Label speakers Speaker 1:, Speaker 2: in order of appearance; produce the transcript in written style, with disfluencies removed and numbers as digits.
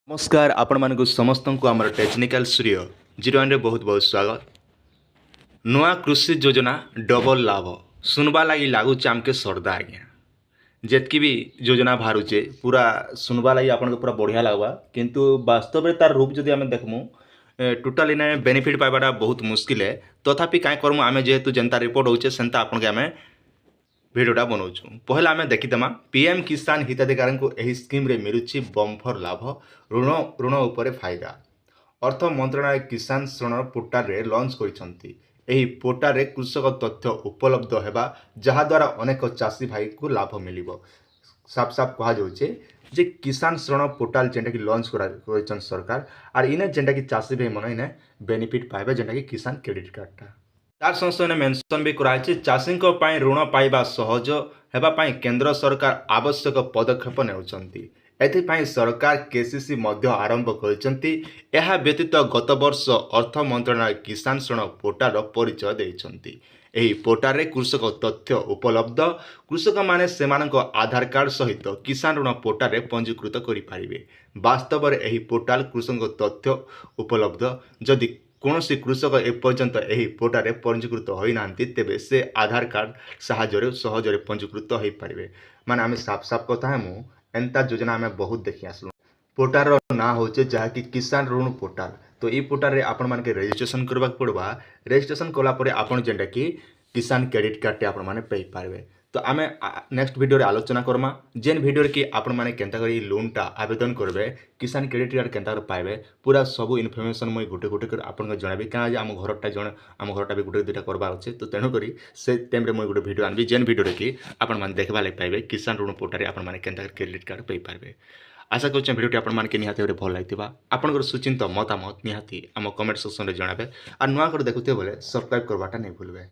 Speaker 1: नमस्कार आपण मानक समस्त को आम टेक्निकल सूर्य 01 रे बहुत बहुत स्वागत। नुआ कृषि योजना डबल लाभ सुनवा लगी लगुच आमके सरदा आज्ञा जेतकी भी योजना बाहरुचे पूरा सुनवा लगी आपन पूरा बढ़िया लगवा किंतु वास्तव में तार रूप जदि आम देखमु टोटाल इन बेनिफिट पाइबाटा बहुत मुस्किल है। तथापि कहीं करमु आम जेहेतु जनता रिपोर्ट होचे सेंता आपन के आम भिडियोटा बनाऊँ। पहला आम देखीदेमा पीएम किसान हिताधिकारी को यही स्कीम रे मिलुची बम्फर लाभ ऋण ऋण उपर फायदा। अर्थ मंत्रालय किसान ऋण पोर्टाल रे लॉन्च करिसंती। एही पोर्टाल रे कृषक तथ्य उपलब्ध हेबा जहाद्वारा अनेक चाषी भाई को लाभ मिलिबो। साफ साफ कहा जाउछे जे किसान ऋण पोर्टाल जेंटा कि लॉन्च करिसन सरकार आर इने जेंटा कि चाषी भाई मन इने बेनिफिट पाइबे जेंटा कि किसान क्रेडिट कार्डटा तार संस्थान मेंशन भी कराई चाषी ऋण पाइबा सहज हेबाई केंद्र सरकार आवश्यक पदक्षेप नेउछंती। एथिपाई सरकार केसीसी मध्य आरंभ करिसंती। एहा व्यतीत गत वर्ष अर्थ मंत्रालय किसान ऋण पोर्टाल परिचय देइछंती। एही पोर्टाल रे कृषक तथ्य उपलब्ध कृषक माने सेमानक आधार कार्ड सहित किसान ऋण पोर्टाल रे पंजीकृत करि पारिबे। वास्तव में एही पोर्टाल कृषक तथ्य उपलब्ध जदि कौनसी कृषक एपर्यंत यही पोर्टाल रे पंजीकृत होना तेबे से आधार कार्ड साहाय्य सहजरे पंजीकृत हो पारे। माने आम साफ साफ कथा मु एंता योजना आम बहुत देखी आसलु। पोर्टाल ना होचे जहाँकि किसान ऋण पोर्टाल। तो ये पोर्टाल रे आपण मानके रजिस्ट्रेशन करबा पड़वा। रजिस्ट्रेशन कला परे आपण जेंटा कि किसान क्रेडिट कार्ड टे आपण माने पाई पारबे। तो आमे नेक्स्ट वीडियो रे आलोचना करमा जेन वीडियो रे कि आपण माने केनता करी लोन टा आवेदन करबे किसान क्रेडिट कार्ड केनता कर पाइबे पूरा सब इनफॉरमेशन मुई गोटे गोटे कर आपण जणाबी का आम घरटा जण आम घरटा भी गोटे दुटा करबार अछि। तो तेणु करी से टाइम रे मुई गोटे वीडियो आनबी जेन वीडियो रे कि आपण माने देखबा लाग पाइबे किसान ऋण पोर्टाल रे आपण माने केनता कर क्रेडिट कार्ड पाई पारबे। आशा करूँ भिडियोटी आपण मानके निहाती भाव भल लगी आपंकर सुचिंत मतामत निहाती आम कमेंट सेक्शन में जनाबे और नुआ कर देखुते बोले सब्सक्राइब करवाटा नहीं भूलबे।